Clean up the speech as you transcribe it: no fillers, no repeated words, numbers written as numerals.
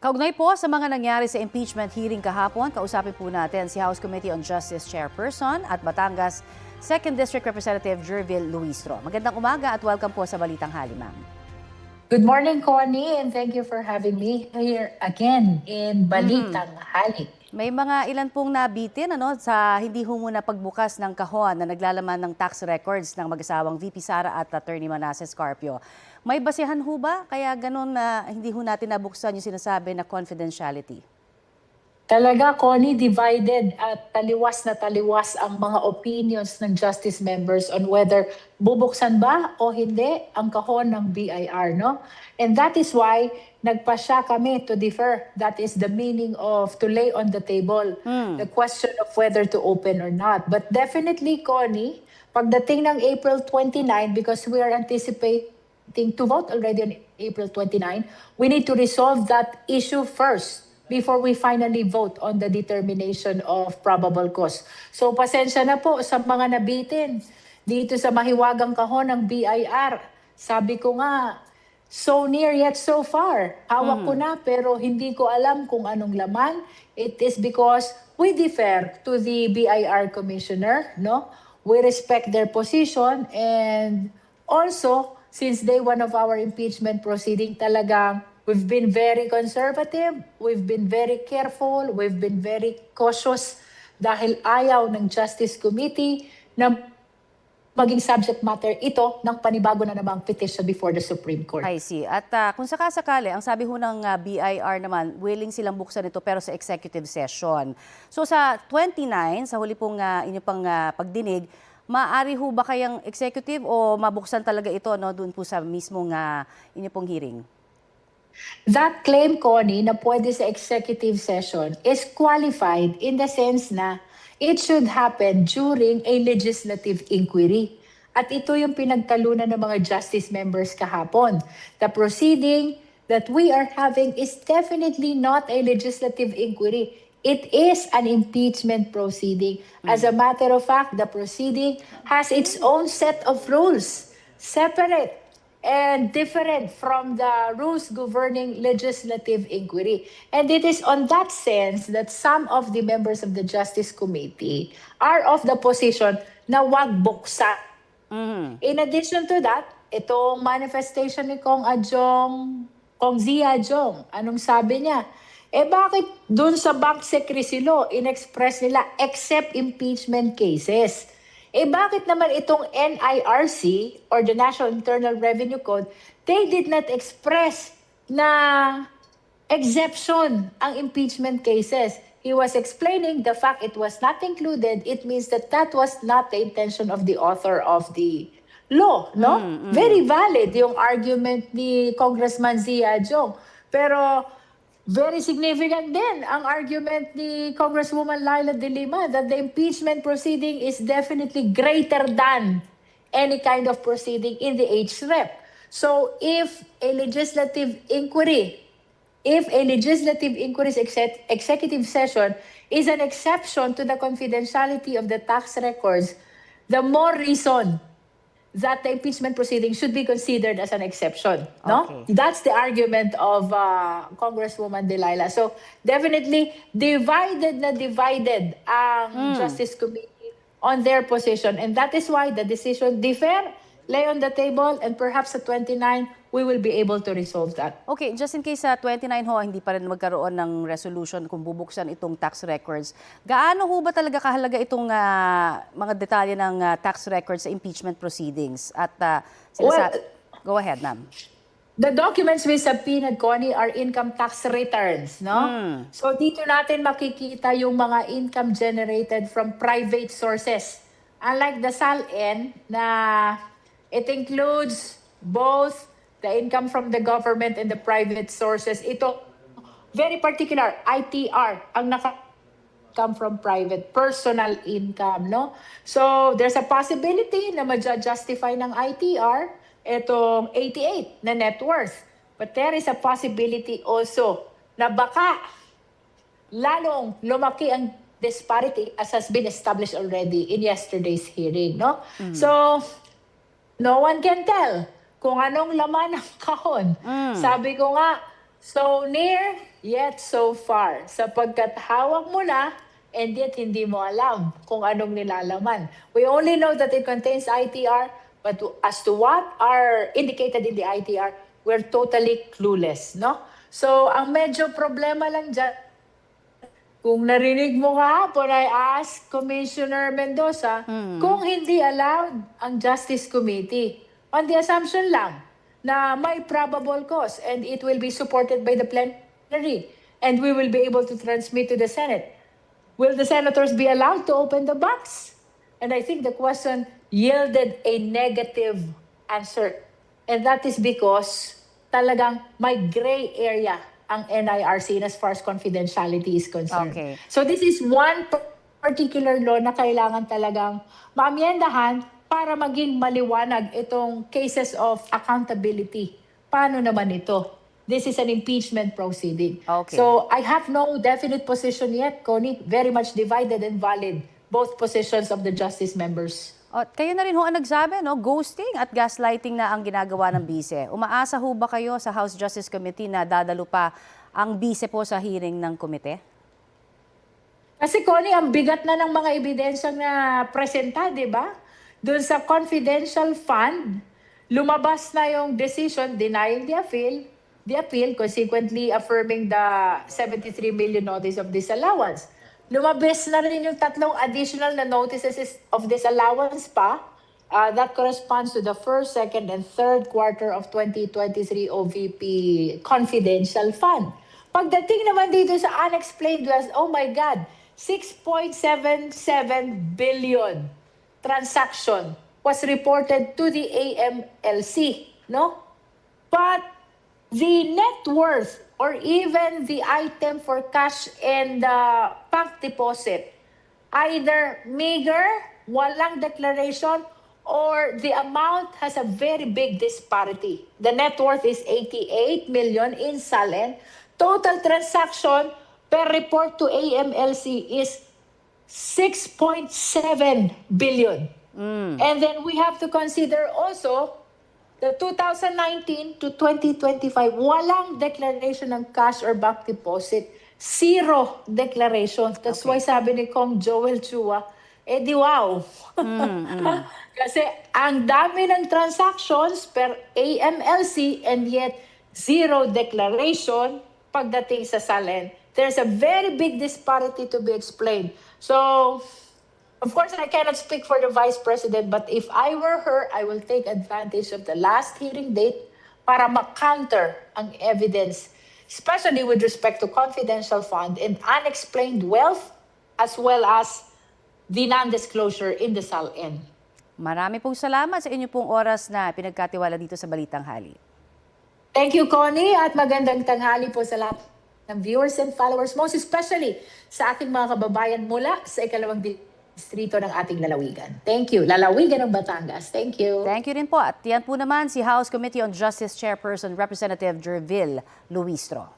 Kaugnay po sa mga nangyari sa impeachment hearing kahapon, kausapin po natin si House Committee on Justice Chairperson at Batangas 2nd District Representative Jervil Luistro. Magandang umaga at welcome po sa Balitang Hali, ma'am. Good morning, Connie, and thank you for having me here again in Balitang Hali. May mga ilan pong nabitin sa hindi ho muna pagbukas ng kahon na naglalaman ng tax records ng mag-asawang VP Sara at Attorney Manasseh Scarpio. May basihan ho ba? Kaya ganun na hindi ho natin nabuksan yung sinasabi na confidentiality? Talaga, Connie, divided at taliwas na taliwas ang mga opinions ng justice members on whether bubuksan ba o hindi ang kahon ng BIR, no? And that is why nagpasya kami to defer. That is the meaning of to lay on the table the question of whether to open or not. But definitely, Connie, pagdating ng April 29, because we are anticipating to vote already on April 29, we need to resolve that issue first before we finally vote on the determination of probable cause. So pasensya na po sa mga nabitin dito sa mahiwagang kahon ng BIR. Sabi ko nga, so near yet so far. Hawak ko na pero hindi ko alam kung anong laman. It is because we defer to the BIR commissioner, no? We respect their position, and also since day one of our impeachment proceeding, talagang we've been very conservative, we've been very careful, we've been very cautious dahil ayaw ng Justice Committee na maging subject matter ito ng panibago na namang petition before the Supreme Court. I see. At kung sakasakali, ang sabi ho ng BIR naman, willing silang buksan ito pero sa executive session. So sa 29, sa huli pong inyo pang pagdinig, maaari ho ba kayang executive o mabuksan talaga ito doon po sa mismong inyo pong hearing? That claim, Connie, na pwede sa executive session is qualified in the sense na it should happen during a legislative inquiry. At ito yung pinagtalunan ng mga justice members kahapon. The proceeding that we are having is definitely not a legislative inquiry. It is an impeachment proceeding. As a matter of fact, the proceeding has its own set of rules, separate and different from the rules governing legislative inquiry. And it is on that sense that some of the members of the Justice Committee are of the position na wag buksan. In addition to that, itong manifestation ni Kong Zia Adjong, anong sabi niya? Bakit dun sa Bank Secrecy Law, in-express nila except impeachment cases? Bakit naman itong NIRC or the National Internal Revenue Code, they did not express na exception ang impeachment cases. He was explaining the fact it was not included. It means that that was not the intention of the author of the law, no? Very valid yung argument ni Congressman Zia Adjong. Pero very significant din ang argument ni Congresswoman Laila De Lima that the impeachment proceeding is definitely greater than any kind of proceeding in the HREP. So if a legislative inquiry's executive session is an exception to the confidentiality of the tax records, the more reason that the impeachment proceeding should be considered as an exception, no? Okay. That's the argument of Congresswoman Delilah. So definitely divided ang Justice Committee on their position, and that is why the decision differ, lay on the table, and perhaps at 29 we will be able to resolve that. Okay, just in case sa 29 ho, hindi pa rin magkaroon ng resolution kung bubuksan itong tax records. Gaano ho ba talaga kahalaga itong mga detalye ng tax records sa impeachment proceedings? At go ahead, ma'am. The documents we subpoenaed, Connie, are income tax returns, no? So dito natin makikita yung mga income generated from private sources. Unlike the SALN na it includes both the income from the government and the private sources. Ito, very particular, ITR, ang come from private, personal income, no? So, there's a possibility na ma-justify ng ITR itong 88 na net worth. But there is a possibility also na baka lalong lumaki ang disparity as has been established already in yesterday's hearing, no? So, no one can tell kung anong laman ng kahon. Sabi ko nga, so near yet so far, sapagkat hawak mo na and yet hindi mo alam kung anong nilalaman. We only know that it contains ITR, but as to what are indicated in the ITR, we're totally clueless, no? So, ang medyo problema lang dyan, kung narinig mo kahapon, I asked Commissioner Mendoza kung hindi allowed ang Justice Committee. On the assumption lang na may probable cause and it will be supported by the plenary and we will be able to transmit to the Senate. Will the senators be allowed to open the box? And I think the question yielded a negative answer. And that is because talagang may gray area ang NIRC as far as confidentiality is concerned. Okay. So this is one particular law na kailangan talagang maamyendahan para maging maliwanag itong cases of accountability. Paano naman ito? This is an impeachment proceeding. Okay. So I have no definite position yet, Connie. Very much divided and valid, both positions of the justice members. At kayo na rin ho ang nagsabi, no? Ghosting at gaslighting na ang ginagawa ng bise. Umaasa ho ba kayo sa House Justice Committee na dadalo pa ang bise po sa hearing ng komite? Kasi Connie, ang bigat na ng mga ebidensyang na presenta, di ba? Doon sa confidential fund, lumabas na yung decision denying the appeal, consequently affirming the 73 million notice of disallowance. Lumabas na rin yung tatlong additional na notices of disallowance pa. That corresponds to the first, second, and third quarter of 2023 OVP confidential fund. Pagdating naman dito sa unexplained loss, oh my God, 6.77 billion transaction was reported to the AMLC, no? But the net worth or even the item for cash and bank deposit, either meager, walang declaration, or the amount has a very big disparity. The net worth is 88 million in Salen. Total transaction per report to AMLC is 6.7 billion. And then we have to consider also the 2019 to 2025, walang declaration ng cash or bank deposit. Zero declaration. That's why sabi ni Kong Joel Chua, di wow. Kasi ang dami ng transactions per AMLC and yet zero declaration pagdating sa Salen. There's a very big disparity to be explained. So, of course, I cannot speak for the Vice President, but if I were her, I will take advantage of the last hearing date para ma-counter ang evidence, especially with respect to confidential fund and unexplained wealth, as well as the non-disclosure in the SALN. Marami pong salamat sa inyo pong oras na pinagkatiwala dito sa Balitang Hali. Thank you, Connie, at magandang tanghali po sa lahat ng viewers and followers, most especially sa ating mga kababayan mula sa ikalawang distrito ng ating lalawigan. Thank you. Lalawigan ng Batangas. Thank you. Thank you rin po. At yan po naman si House Committee on Justice Chairperson Representative Jervil Luistro.